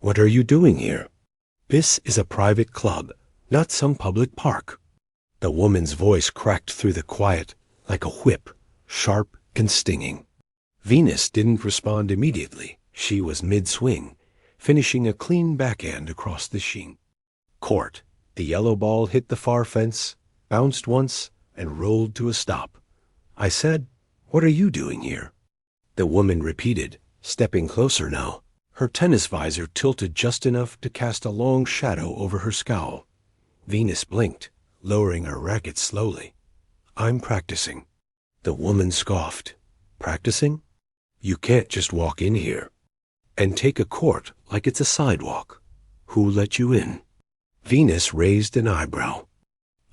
What are you doing here? This is a private club, not some public park. The woman's voice cracked through the quiet like a whip, sharp and stinging. Venus didn't respond immediately. She was mid-swing, finishing a clean backhand across the sheen. Court. The yellow ball hit the far fence, bounced once, and rolled to a stop. I said, "What are you doing here?" The woman repeated, stepping closer now. Her tennis visor tilted just enough to cast a long shadow over her scowl. Venus blinked, lowering her racket slowly. "I'm practicing." The woman scoffed. "Practicing? You can't just walk in here and take a court like it's a sidewalk. Who let you in?" Venus raised an eyebrow.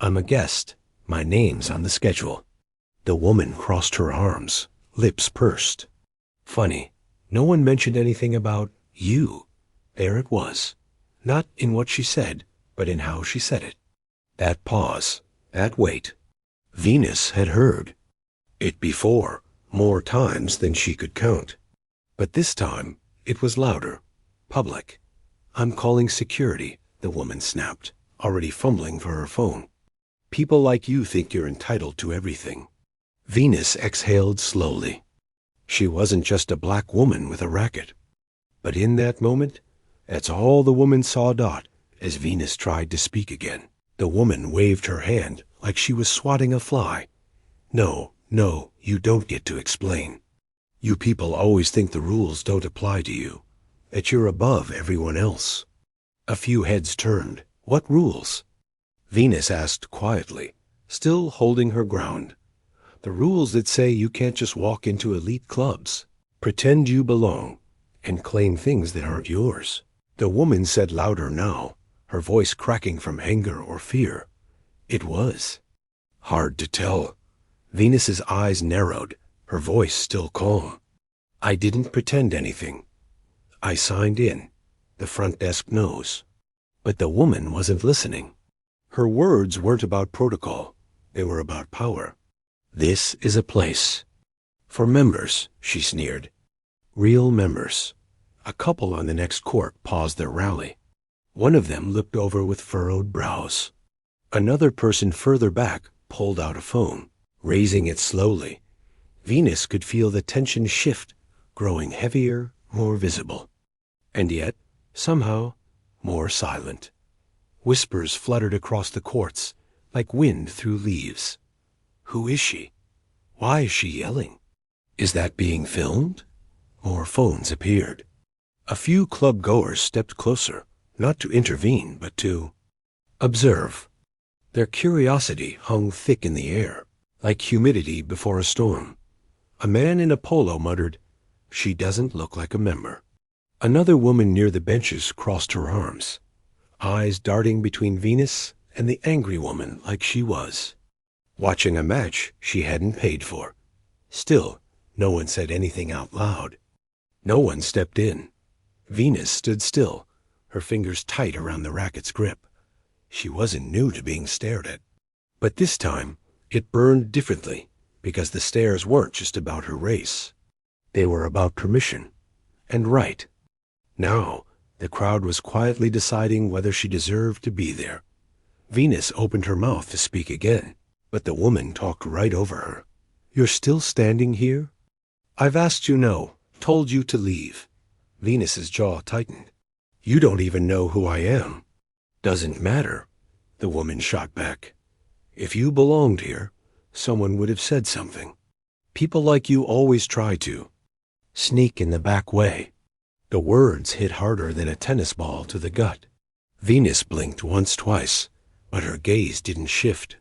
"I'm a guest. My name's on the schedule." The woman crossed her arms, lips pursed. Funny, no one mentioned anything about you. There it was. Not in what she said, but in how she said it. That pause, that wait. Venus had heard it before, more times than she could count. But this time, it was louder, public. "I'm calling security," the woman snapped, already fumbling for her phone. "People like you think you're entitled to everything." Venus exhaled slowly. She wasn't just a black woman with a racket. But in that moment, that's all the woman saw. As Venus tried to speak again, the woman waved her hand like she was swatting a fly. No, you don't get to explain. You people always think the rules don't apply to you, that you're above everyone else." A few heads turned. "What rules?" Venus asked quietly, still holding her ground. "The rules that say you can't just walk into elite clubs, pretend you belong, and claim things that aren't yours." The woman said louder now, her voice cracking from anger or fear. It was hard to tell. Venus's eyes narrowed, her voice still calm. "I didn't pretend anything. I signed in. The front desk knows." But the woman wasn't listening. Her words weren't about protocol. They were about power. "This is a place for members," she sneered. "Real members." A couple on the next court paused their rally. One of them looked over with furrowed brows. Another person further back pulled out a phone, raising it slowly. Venus could feel the tension shift, growing heavier, more visible. And yet, somehow, more silent. Whispers fluttered across the courts, like wind through leaves. Who is she? Why is she yelling? Is that being filmed? More phones appeared. A few club goers stepped closer, not to intervene, but to observe. Their curiosity hung thick in the air, like humidity before a storm. A man in a polo muttered, "She doesn't look like a member." Another woman near the benches crossed her arms, eyes darting between Venus and the angry woman like she was, watching a match she hadn't paid for. Still, no one said anything out loud. No one stepped in. Venus stood still, her fingers tight around the racket's grip. She wasn't new to being stared at. But this time, it burned differently, because the stares weren't just about her race. They were about permission and right. Now, the crowd was quietly deciding whether she deserved to be there. Venus opened her mouth to speak again, but the woman talked right over her. "You're still standing here? I've asked you no, told you to leave." Venus's jaw tightened. "You don't even know who I am." "Doesn't matter," the woman shot back. "If you belonged here, someone would have said something. People like you always try to sneak in the back way." The words hit harder than a tennis ball to the gut. Venus blinked once, twice, but her gaze didn't shift.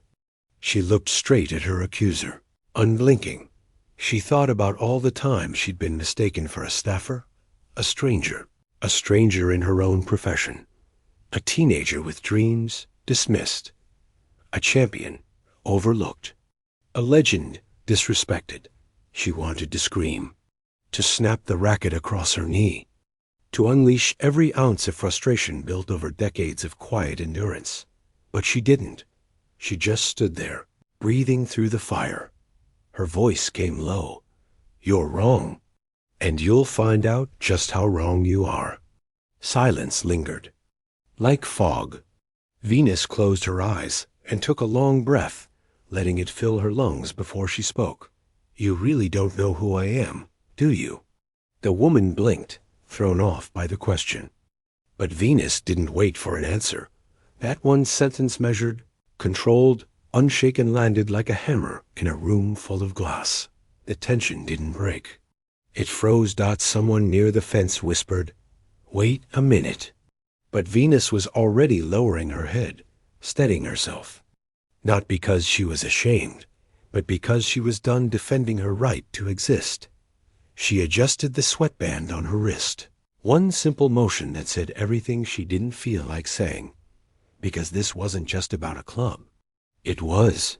She looked straight at her accuser, unblinking. She thought about all the time she'd been mistaken for a staffer, a stranger in her own profession, a teenager with dreams, dismissed, a champion, overlooked, a legend, disrespected. She wanted to scream, to snap the racket across her knee, to unleash every ounce of frustration built over decades of quiet endurance. But she didn't. She just stood there, breathing through the fire. Her voice came low. "You're wrong, and you'll find out just how wrong you are." Silence lingered. Like fog, Venus closed her eyes and took a long breath, letting it fill her lungs before she spoke. "You really don't know who I am, do you?" The woman blinked, thrown off by the question. But Venus didn't wait for an answer. That one sentence measured, controlled, unshaken landed like a hammer in a room full of glass. The tension didn't break. It froze. Someone near the fence whispered, "Wait a minute." But Venus was already lowering her head, steadying herself. Not because she was ashamed, but because she was done defending her right to exist. She adjusted the sweatband on her wrist. One simple motion that said everything she didn't feel like saying. Because this wasn't just about a club. It was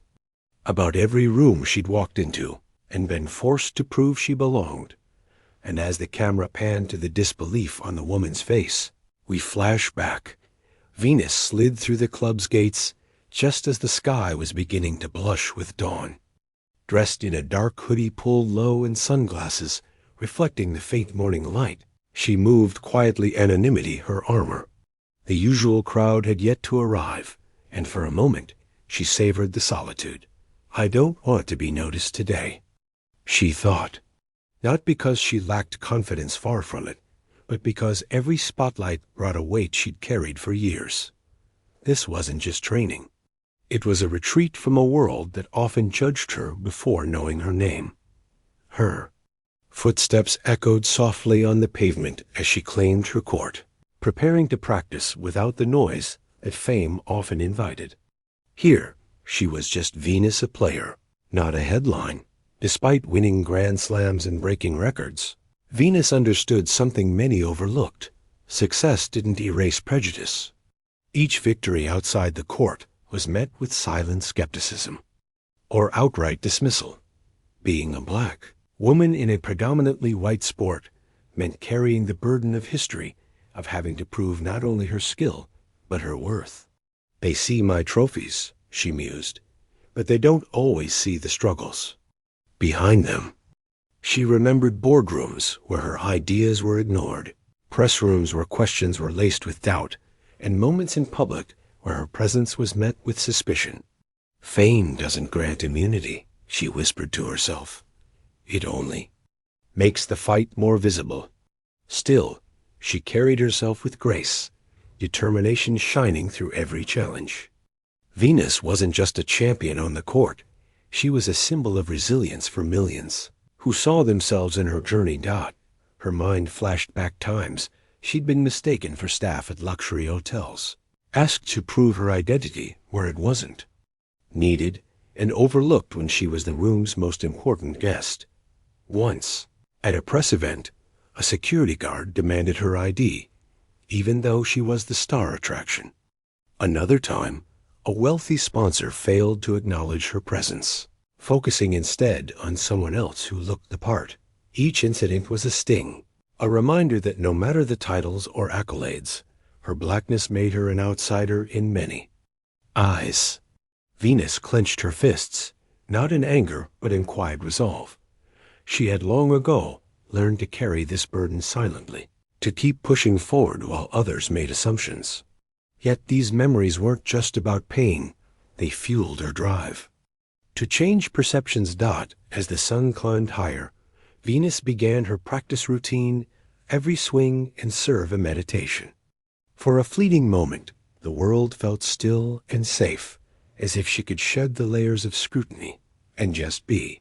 about every room she'd walked into and been forced to prove she belonged. And as the camera panned to the disbelief on the woman's face, we flash back. Venus slid through the club's gates just as the sky was beginning to blush with dawn. Dressed in a dark hoodie pulled low and sunglasses reflecting the faint morning light, she moved quietly, anonymity her armor. The usual crowd had yet to arrive, and for a moment she savored the solitude. "I don't want to be noticed today," she thought. Not because she lacked confidence, far from it, but because every spotlight brought a weight she'd carried for years. This wasn't just training. It was a retreat from a world that often judged her before knowing her name. Her footsteps echoed softly on the pavement as she claimed her court, preparing to practice without the noise that fame often invited. Here, she was just Venus, a player, not a headline. Despite winning Grand Slams and breaking records, Venus understood something many overlooked. Success didn't erase prejudice. Each victory outside the court was met with silent skepticism or outright dismissal. Being a black woman in a predominantly white sport meant carrying the burden of history, of having to prove not only her skill, but her worth. "They see my trophies," she mused, "but they don't always see the struggles behind them." She remembered boardrooms where her ideas were ignored, press rooms where questions were laced with doubt, and moments in public where her presence was met with suspicion. "Fame doesn't grant immunity," she whispered to herself. "It only makes the fight more visible." Still, she carried herself with grace, determination shining through every challenge. Venus wasn't just a champion on the court. She was a symbol of resilience for millions who saw themselves in her journey. Her mind flashed back times she'd been mistaken for staff at luxury hotels, asked to prove her identity where it wasn't, needed and overlooked when she was the room's most important guest. Once, at a press event, a security guard demanded her ID, even though she was the star attraction. Another time, a wealthy sponsor failed to acknowledge her presence, focusing instead on someone else who looked the part. Each incident was a sting, a reminder that no matter the titles or accolades, her blackness made her an outsider in many eyes. Venus clenched her fists, not in anger but in quiet resolve. She had long ago learned to carry this burden silently, to keep pushing forward while others made assumptions. Yet these memories weren't just about pain, they fueled her drive to change perceptions. As the sun climbed higher, Venus began her practice routine, every swing and serve a meditation. For a fleeting moment, the world felt still and safe, as if she could shed the layers of scrutiny and just be.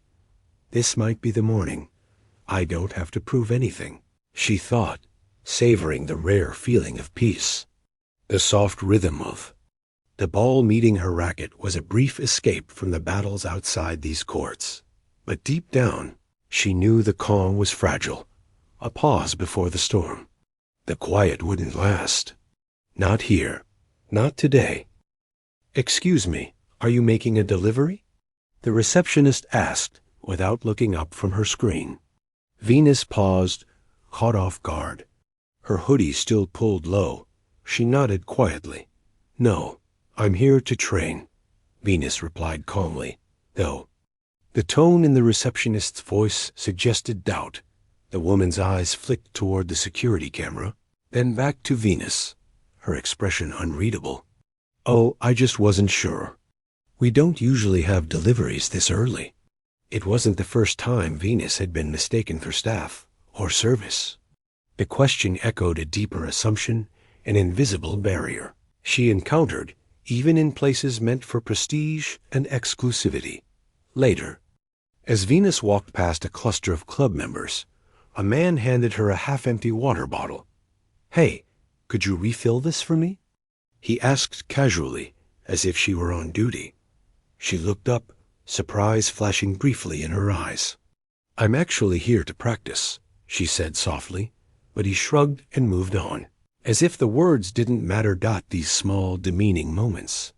"This might be the morning. I don't have to prove anything," she thought, savoring the rare feeling of peace. The soft rhythm of the ball meeting her racket was a brief escape from the battles outside these courts. But deep down, she knew the calm was fragile, a pause before the storm. The quiet wouldn't last. Not here. Not today. "Excuse me, are you making a delivery?" the receptionist asked without looking up from her screen. Venus paused, caught off guard. Her hoodie still pulled low. She nodded quietly. "No, I'm here to train," Venus replied calmly, though the tone in the receptionist's voice suggested doubt. The woman's eyes flicked toward the security camera. Then back to Venus, her expression unreadable. "Oh, I just wasn't sure. We don't usually have deliveries this early." It wasn't the first time Venus had been mistaken for staff or service. The question echoed a deeper assumption, an invisible barrier she encountered even in places meant for prestige and exclusivity. Later, as Venus walked past a cluster of club members, a man handed her a half-empty water bottle. "Hey, could you refill this for me?" he asked casually, as if she were on duty. She looked up, surprise flashing briefly in her eyes. "I'm actually here to practice," she said softly, but he shrugged and moved on, as if the words didn't matter. These small, demeaning moments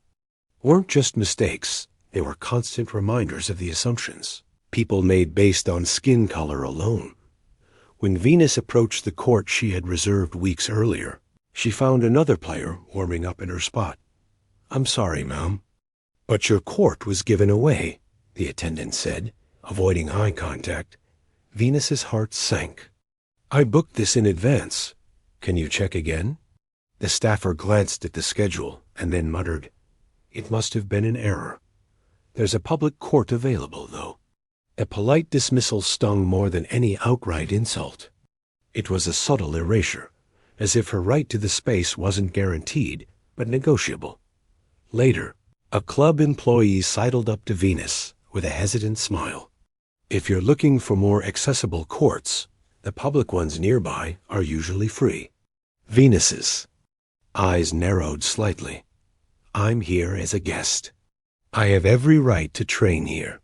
weren't just mistakes, they were constant reminders of the assumptions people made based on skin color alone. When Venus approached the court she had reserved weeks earlier, she found another player warming up in her spot. "I'm sorry, ma'am, but your court was given away," the attendant said, avoiding eye contact. Venus's heart sank. "I booked this in advance. Can you check again?" The staffer glanced at the schedule and then muttered, "It must have been an error. There's a public court available, though." A polite dismissal stung more than any outright insult. It was a subtle erasure, as if her right to the space wasn't guaranteed, but negotiable. Later, a club employee sidled up to Venus with a hesitant smile. "If you're looking for more accessible courts, the public ones nearby are usually free." Venus's eyes narrowed slightly. "I'm here as a guest. I have every right to train here."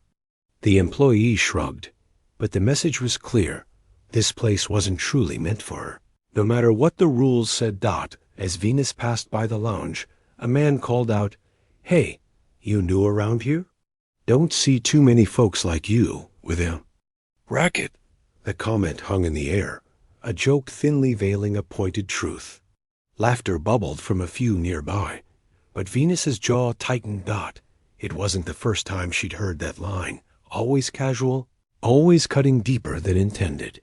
The employee shrugged, but the message was clear. This place wasn't truly meant for her. No matter what the rules said. As Venus passed by the lounge, a man called out, "Hey, you new around here? Don't see too many folks like you with a racket." The comment hung in the air, a joke thinly veiling a pointed truth. Laughter bubbled from a few nearby, but Venus's jaw tightened. It wasn't the first time she'd heard that line, always casual, always cutting deeper than intended.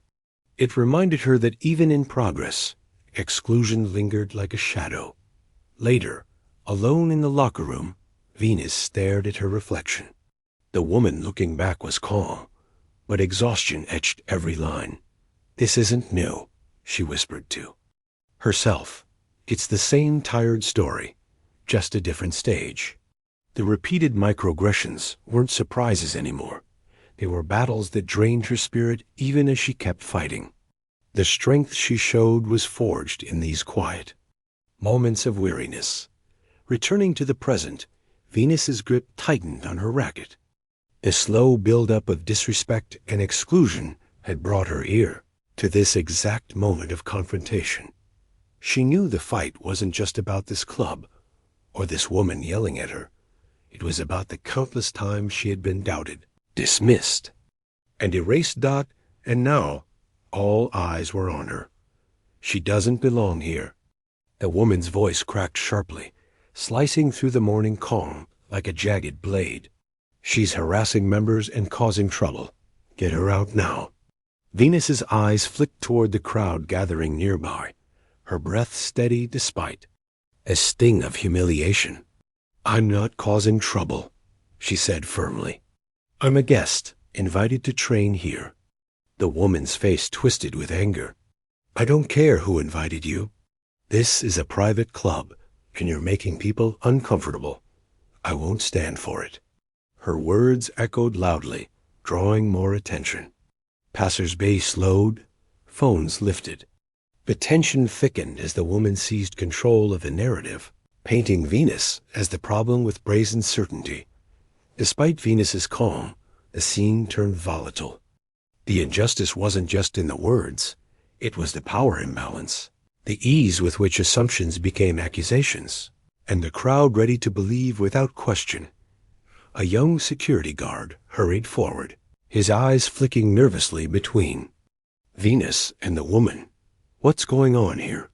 It reminded her that even in progress, exclusion lingered like a shadow. Later, alone in the locker room, Venus stared at her reflection. The woman looking back was calm, but exhaustion etched every line. "This isn't new," she whispered to herself. "It's the same tired story, just a different stage." The repeated microaggressions weren't surprises anymore. They were battles that drained her spirit even as she kept fighting. The strength she showed was forged in these quiet moments of weariness. Returning to the present, Venus's grip tightened on her racket. The slow build-up of disrespect and exclusion had brought her here to this exact moment of confrontation. She knew the fight wasn't just about this club or this woman yelling at her. It was about the countless times she had been doubted, dismissed, and erased. And now all eyes were on her. "She doesn't belong here." The woman's voice cracked sharply, slicing through the morning calm like a jagged blade. "She's harassing members and causing trouble. Get her out now." Venus's eyes flicked toward the crowd gathering nearby, her breath steady despite a sting of humiliation. "I'm not causing trouble," she said firmly. "I'm a guest, invited to train here." The woman's face twisted with anger. "I don't care who invited you. This is a private club, and you're making people uncomfortable. I won't stand for it." Her words echoed loudly, drawing more attention. Passers-by slowed, phones lifted. The tension thickened as the woman seized control of the narrative, painting Venus as the problem with brazen certainty. Despite Venus's calm, the scene turned volatile. The injustice wasn't just in the words, it was the power imbalance, the ease with which assumptions became accusations, and the crowd ready to believe without question. A young security guard hurried forward, his eyes flicking nervously between Venus and the woman. "What's going on here?"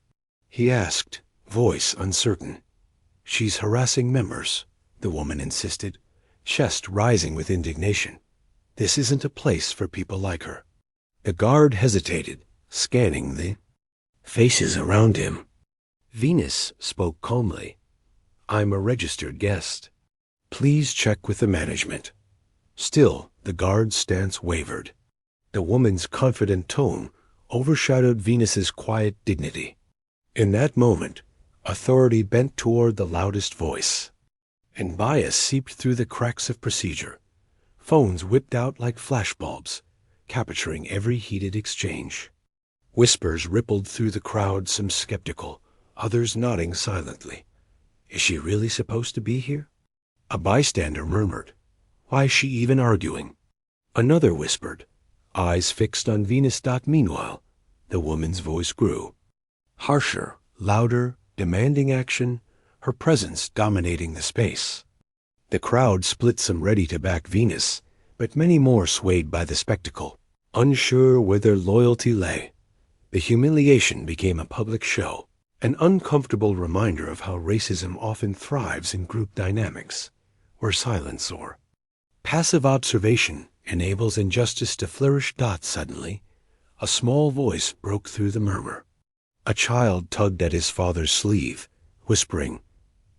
he asked, voice uncertain. "She's harassing members," the woman insisted, chest rising with indignation. "This isn't a place for people like her." The guard hesitated, scanning the faces around him. Venus spoke calmly. I'm a registered guest. Please check with the management. Still, the guard's stance wavered. The woman's confident tone overshadowed Venus's quiet dignity. In that moment, authority bent toward the loudest voice, and bias seeped through the cracks of procedure. Phones whipped out like flashbulbs, capturing every heated exchange. Whispers rippled through the crowd, some skeptical, others nodding silently. Is she really supposed to be here? A bystander murmured, why is she even arguing? Another whispered, eyes fixed on Venus. Meanwhile, the woman's voice grew. Harsher, louder, demanding action, her presence dominating the space. The crowd split, some ready to back Venus, but many more swayed by the spectacle, unsure where their loyalty lay. The humiliation became a public show, an uncomfortable reminder of how racism often thrives in group dynamics, where silence or passive observation enables injustice to flourish. Suddenly, a small voice broke through the murmur. A child tugged at his father's sleeve, whispering,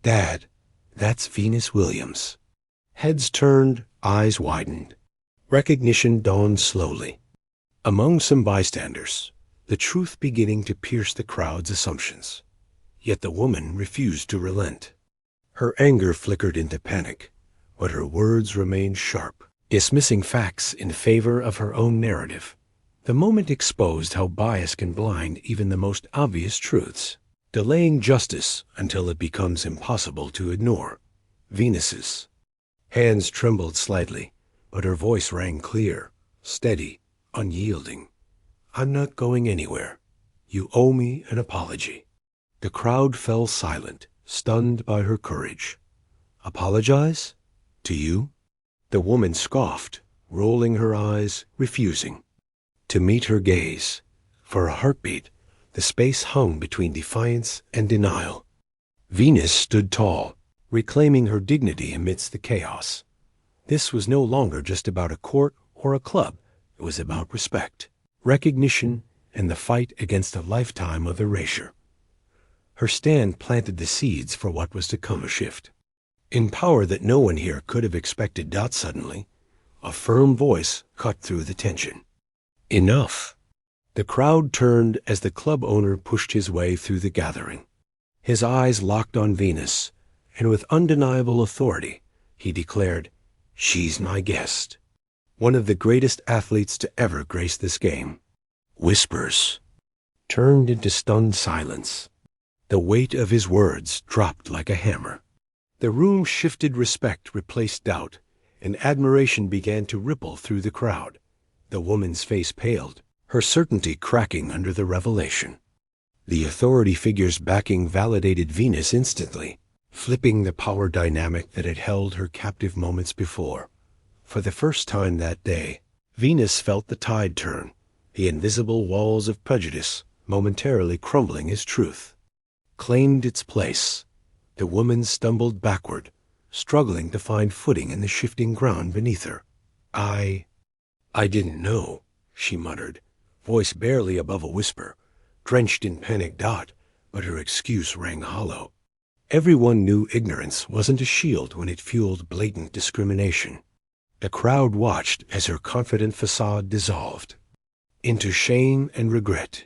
Dad, that's Venus Williams. Heads turned, eyes widened. Recognition dawned slowly. Among some bystanders, the truth beginning to pierce the crowd's assumptions. Yet the woman refused to relent. Her anger flickered into panic, but her words remained sharp, dismissing facts in favor of her own narrative. The moment exposed how bias can blind even the most obvious truths, delaying justice until it becomes impossible to ignore. Venus's hands trembled slightly, but her voice rang clear, steady, unyielding. I'm not going anywhere. You owe me an apology. The crowd fell silent, stunned by her courage. Apologize? To you? The woman scoffed, rolling her eyes, refusing to meet her gaze. For a heartbeat, the space hung between defiance and denial. Venus stood tall, reclaiming her dignity amidst the chaos. This was no longer just about a court or a club. It was about respect, recognition, and the fight against a lifetime of erasure. Her stand planted the seeds for what was to come, a shift in power that no one here could have expected. Suddenly, a firm voice cut through the tension. Enough. The crowd turned as the club owner pushed his way through the gathering. His eyes locked on Venus, and with undeniable authority, he declared, She's my guest. One of the greatest athletes to ever grace this game. Whispers turned into stunned silence. The weight of his words dropped like a hammer. The room shifted, respect replaced doubt, and admiration began to ripple through the crowd. The woman's face paled, her certainty cracking under the revelation. The authority figures backing validated Venus instantly, flipping the power dynamic that had held her captive moments before. For the first time that day, Venus felt the tide turn, the invisible walls of prejudice momentarily crumbling as truth claimed its place. The woman stumbled backward, struggling to find footing in the shifting ground beneath her. I didn't know, she muttered, voice barely above a whisper, drenched in panic. But her excuse rang hollow. Everyone knew ignorance wasn't a shield when it fueled blatant discrimination. The crowd watched as her confident facade dissolved into shame and regret.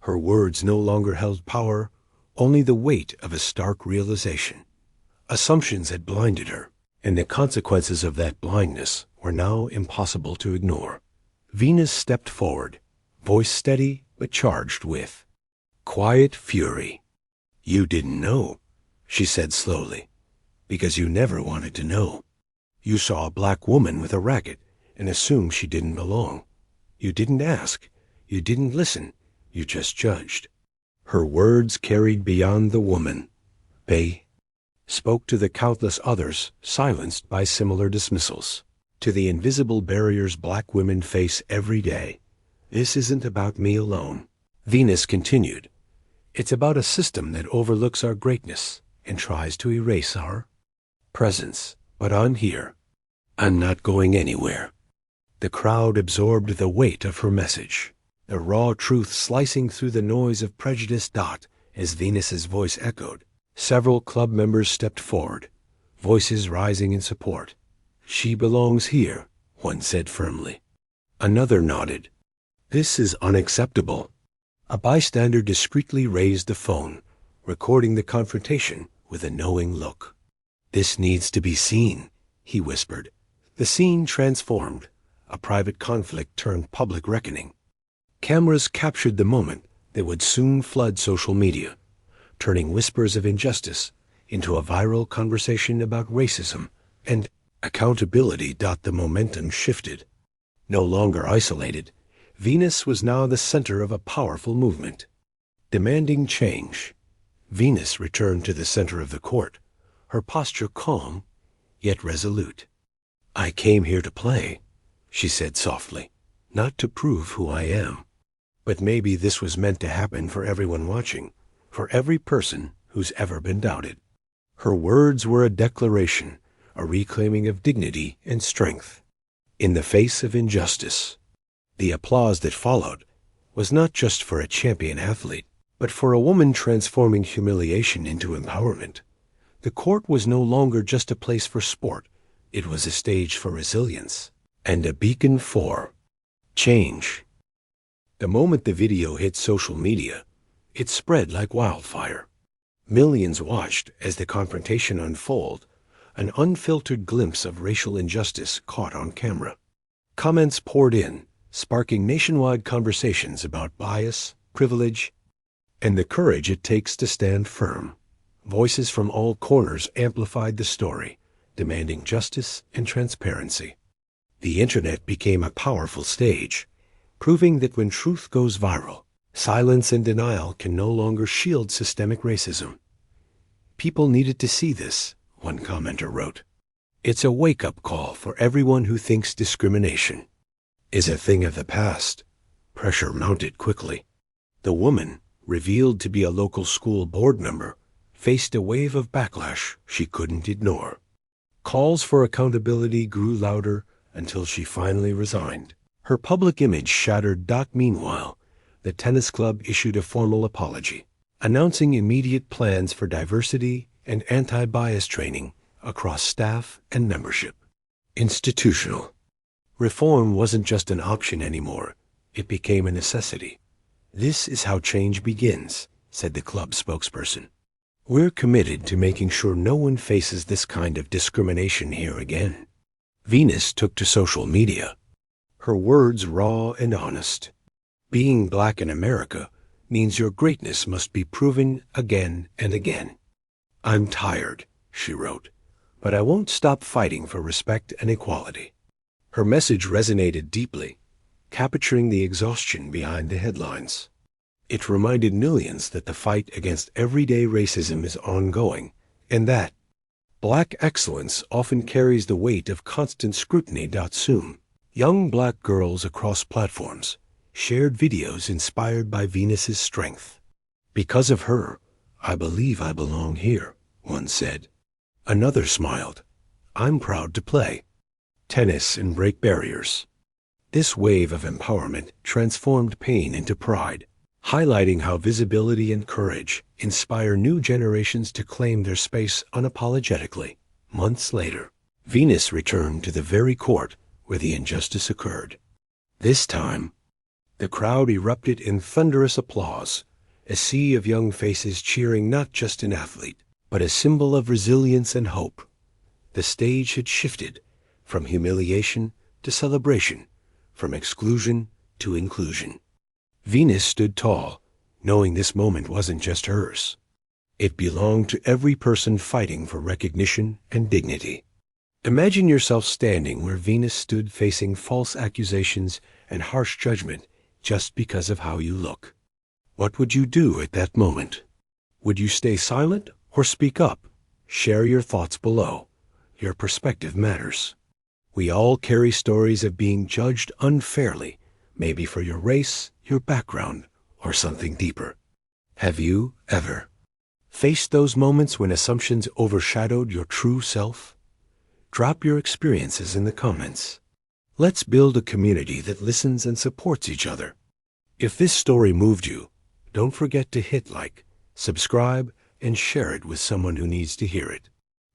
Her words no longer held power, only the weight of a stark realization. Assumptions had blinded her, and the consequences of that blindness were now impossible to ignore. Venus stepped forward, voice steady but charged with quiet fury. You didn't know, she said slowly, because you never wanted to know. You saw a black woman with a racket and assumed she didn't belong. You didn't ask, you didn't listen, you just judged. Her words carried beyond the woman. They spoke to the countless others silenced by similar dismissals, to the invisible barriers black women face every day. This isn't about me alone, Venus continued. It's about a system that overlooks our greatness and tries to erase our presence. But I'm here. I'm not going anywhere. The crowd absorbed the weight of her message. the raw truth slicing through the noise of prejudice. As Venus's voice echoed, several club members stepped forward, voices rising in support. "She belongs here," one said firmly. Another nodded. "This is unacceptable." A bystander discreetly raised the phone, recording the confrontation with a knowing look. "This needs to be seen," he whispered. The scene transformed. A private conflict turned public reckoning. Cameras captured the moment that would soon flood social media, turning whispers of injustice into a viral conversation about racism and accountability. The momentum shifted. No longer isolated, Venus was now the center of a powerful movement, demanding change. Venus returned to the center of the court, her posture calm, yet resolute. "I came here to play," she said softly, "not to prove who I am." But maybe this was meant to happen for everyone watching, for every person who's ever been doubted. Her words were a declaration, a reclaiming of dignity and strength in the face of injustice. The applause that followed was not just for a champion athlete, but for a woman transforming humiliation into empowerment. The court was no longer just a place for sport. It was a stage for resilience and a beacon for change. The moment the video hit social media, it spread like wildfire. Millions watched as the confrontation unfolded, an unfiltered glimpse of racial injustice caught on camera. Comments poured in, sparking nationwide conversations about bias, privilege, and the courage it takes to stand firm. Voices from all corners amplified the story, demanding justice and transparency. The internet became a powerful stage, proving that when truth goes viral, silence and denial can no longer shield systemic racism. "People needed to see this," one commenter wrote. "It's a wake-up call for everyone who thinks discrimination is a thing of the past." Pressure mounted quickly. The woman, revealed to be a local school board member, faced a wave of backlash she couldn't ignore. Calls for accountability grew louder until she finally resigned. Her public image shattered. Meanwhile, the tennis club issued a formal apology, announcing immediate plans for diversity and anti-bias training across staff and membership. Institutional reform wasn't just an option anymore. It became a necessity. "This is how change begins," said the club spokesperson. "We're committed to making sure no one faces this kind of discrimination here again." Venus took to social media, her words raw and honest. "Being black in America means your greatness must be proven again and again. I'm tired," she wrote, "but I won't stop fighting for respect and equality." Her message resonated deeply, capturing the exhaustion behind the headlines. It reminded millions that the fight against everyday racism is ongoing, and that black excellence often carries the weight of constant scrutiny. Soon, young black girls across platforms shared videos inspired by Venus's strength. "Because of her, I believe I belong here," one said. Another smiled. "I'm proud to play tennis and break barriers." This wave of empowerment transformed pain into pride, highlighting how visibility and courage inspire new generations to claim their space unapologetically. Months later, Venus returned to the very court where the injustice occurred. This time, the crowd erupted in thunderous applause, a sea of young faces cheering not just an athlete, but a symbol of resilience and hope. The stage had shifted from humiliation to celebration, from exclusion to inclusion. Venus stood tall, knowing this moment wasn't just hers. It belonged to every person fighting for recognition and dignity. Imagine yourself standing where Venus stood, facing false accusations and harsh judgment just because of how you look. What would you do at that moment? Would you stay silent or speak up? Share your thoughts below. Your perspective matters. We all carry stories of being judged unfairly, maybe for your race, your background, or something deeper. Have you ever faced those moments when assumptions overshadowed your true self? Drop your experiences in the comments. Let's build a community that listens and supports each other. If this story moved you, don't forget to hit like, subscribe, and share it with someone who needs to hear it.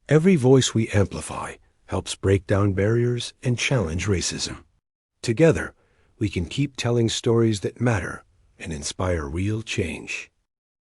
Every voice we amplify helps break down barriers and challenge racism. Together, we can keep telling stories that matter and inspire real change.